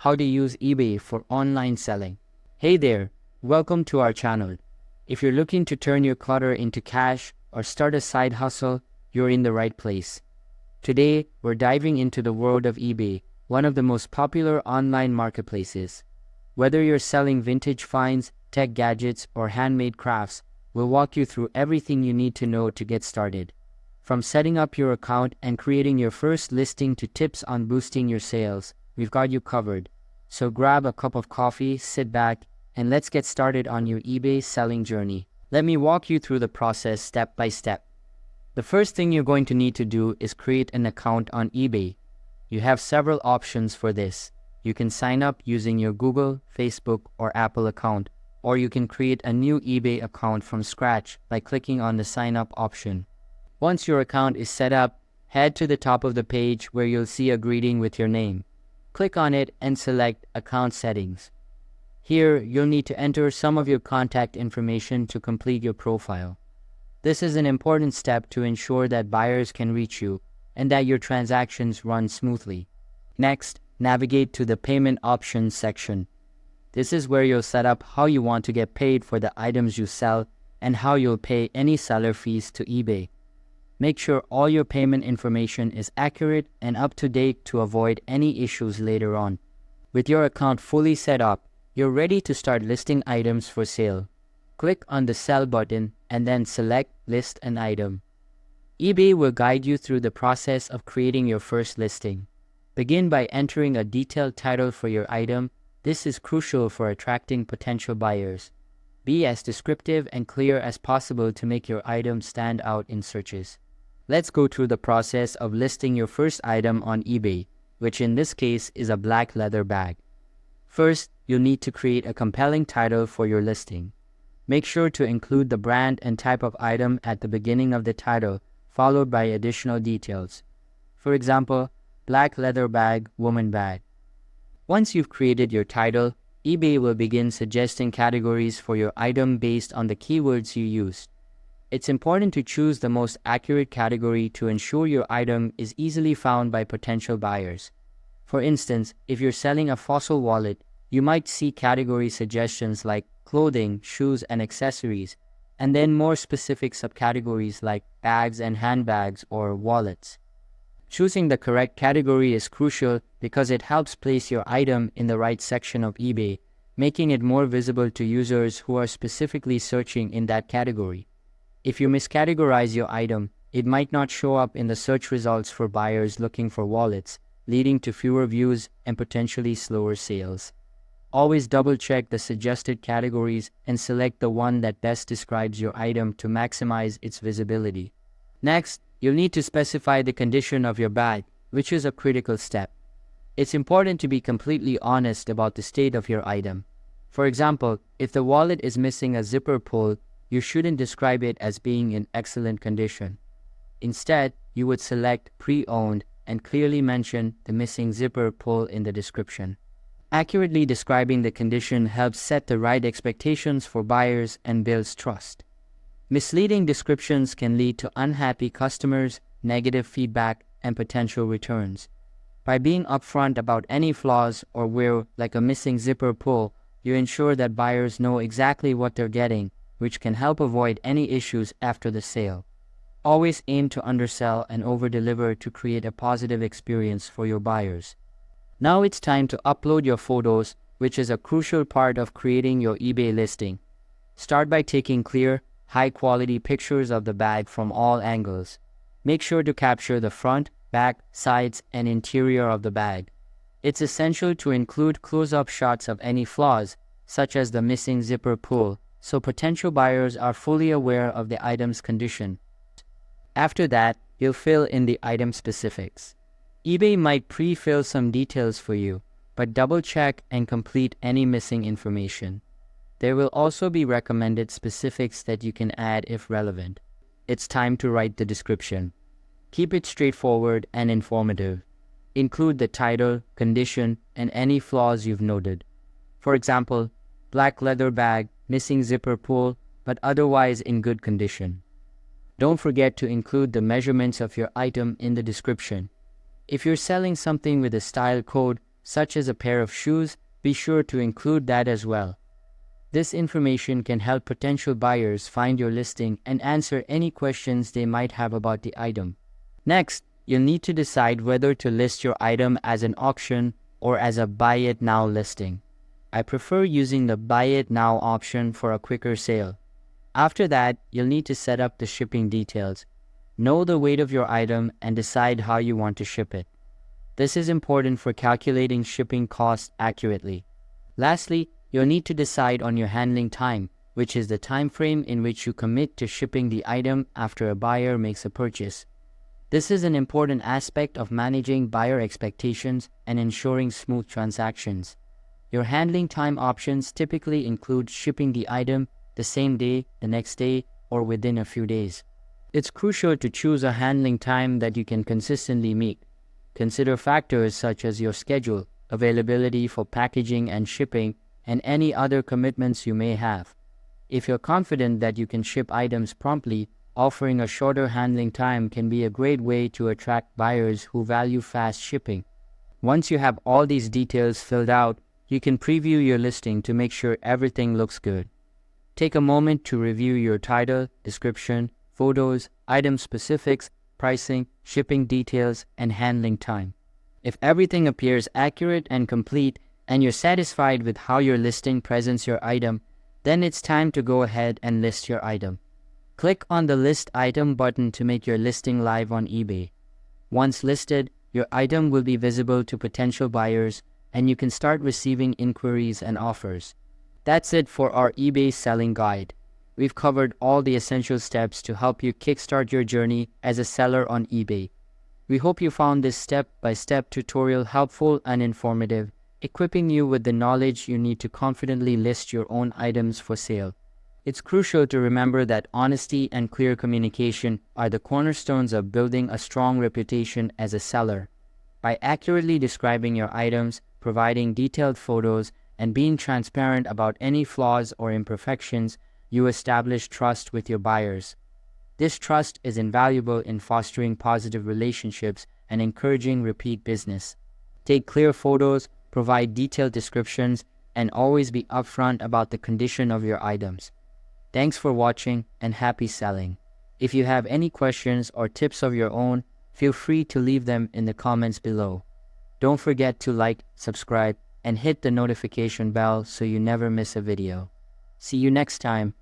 how to use eBay for online selling. Hey there, welcome to our channel. If you're looking to turn your clutter into cash or start a side hustle, you're in the right place. Today, we're diving into the world of eBay, one of the most popular online marketplaces. Whether you're selling vintage finds, tech gadgets, or handmade crafts, we'll walk you through everything you need to know to get started. From setting up your account and creating your first listing to tips on boosting your sales, we've got you covered. So grab a cup of coffee, sit back, and let's get started on your eBay selling journey. Let me walk you through the process step by step. The first thing you're going to need to do is create an account on eBay. You have several options for this. You can sign up using your Google, Facebook, or Apple account, or you can create a new eBay account from scratch by clicking on the sign up option. Once your account is set up, head to the top of the page where you'll see a greeting with your name. Click on it and select Account Settings. Here, you'll need to enter some of your contact information to complete your profile. This is an important step to ensure that buyers can reach you and that your transactions run smoothly. Next, navigate to the Payment Options section. This is where you'll set up how you want to get paid for the items you sell and how you'll pay any seller fees to eBay. Make sure all your payment information is accurate and up to date to avoid any issues later on. With your account fully set up, you're ready to start listing items for sale. Click on the Sell button and then select List an Item. eBay will guide you through the process of creating your first listing. Begin by entering a detailed title for your item. This is crucial for attracting potential buyers. Be as descriptive and clear as possible to make your item stand out in searches. Let's go through the process of listing your first item on eBay, which in this case is a black leather bag. First, you'll need to create a compelling title for your listing. Make sure to include the brand and type of item at the beginning of the title, followed by additional details. For example, black leather bag, woman bag. Once you've created your title, eBay will begin suggesting categories for your item based on the keywords you used. It's important to choose the most accurate category to ensure your item is easily found by potential buyers. For instance, if you're selling a fossil wallet, you might see category suggestions like clothing, shoes, and accessories, and then more specific subcategories like bags and handbags or wallets. Choosing the correct category is crucial because it helps place your item in the right section of eBay, making it more visible to users who are specifically searching in that category. If you miscategorize your item, it might not show up in the search results for buyers looking for wallets, leading to fewer views and potentially slower sales. Always double-check the suggested categories and select the one that best describes your item to maximize its visibility. Next, you'll need to specify the condition of your bag, which is a critical step. It's important to be completely honest about the state of your item. For example, if the wallet is missing a zipper pull, you shouldn't describe it as being in excellent condition. Instead, you would select pre-owned and clearly mention the missing zipper pull in the description. Accurately describing the condition helps set the right expectations for buyers and builds trust. Misleading descriptions can lead to unhappy customers, negative feedback, and potential returns. By being upfront about any flaws or wear, like a missing zipper pull, you ensure that buyers know exactly what they're getting, which can help avoid any issues after the sale. Always aim to undersell and over-deliver to create a positive experience for your buyers. Now it's time to upload your photos, which is a crucial part of creating your eBay listing. Start by taking clear, high-quality pictures of the bag from all angles. Make sure to capture the front, back, sides, and interior of the bag. It's essential to include close-up shots of any flaws, such as the missing zipper pull, so potential buyers are fully aware of the item's condition. After that, you'll fill in the item specifics. eBay might pre-fill some details for you, but double-check and complete any missing information. There will also be recommended specifics that you can add if relevant. It's time to write the description. Keep it straightforward and informative. Include the title, condition, and any flaws you've noted. For example, black leather bag, missing zipper pull, but otherwise in good condition. Don't forget to include the measurements of your item in the description. If you're selling something with a style code, such as a pair of shoes, be sure to include that as well. This information can help potential buyers find your listing and answer any questions they might have about the item. Next, you'll need to decide whether to list your item as an auction or as a buy it now listing. I prefer using the buy it now option for a quicker sale. After that, you'll need to set up the shipping details. Know the weight of your item and decide how you want to ship it. This is important for calculating shipping costs accurately. Lastly, you'll need to decide on your handling time, which is the time frame in which you commit to shipping the item after a buyer makes a purchase. This is an important aspect of managing buyer expectations and ensuring smooth transactions. Your handling time options typically include shipping the item the same day, the next day, or within a few days. It's crucial to choose a handling time that you can consistently meet. Consider factors such as your schedule, availability for packaging and shipping, and any other commitments you may have. If you're confident that you can ship items promptly, offering a shorter handling time can be a great way to attract buyers who value fast shipping. Once you have all these details filled out, you can preview your listing to make sure everything looks good. Take a moment to review your title, description, photos, item specifics, pricing, shipping details, and handling time. If everything appears accurate and complete, and you're satisfied with how your listing presents your item, then it's time to go ahead and list your item. Click on the List Item button to make your listing live on eBay. Once listed, your item will be visible to potential buyers, and you can start receiving inquiries and offers. That's it for our eBay selling guide. We've covered all the essential steps to help you kickstart your journey as a seller on eBay. We hope you found this step-by-step tutorial helpful and informative, equipping you with the knowledge you need to confidently list your own items for sale. It's crucial to remember that honesty and clear communication are the cornerstones of building a strong reputation as a seller. By accurately describing your items, providing detailed photos, and being transparent about any flaws or imperfections, you establish trust with your buyers. This trust is invaluable in fostering positive relationships and encouraging repeat business. Take clear photos, provide detailed descriptions, and always be upfront about the condition of your items. Thanks for watching and happy selling. If you have any questions or tips of your own, feel free to leave them in the comments below. Don't forget to like, subscribe, and hit the notification bell so you never miss a video. See you next time.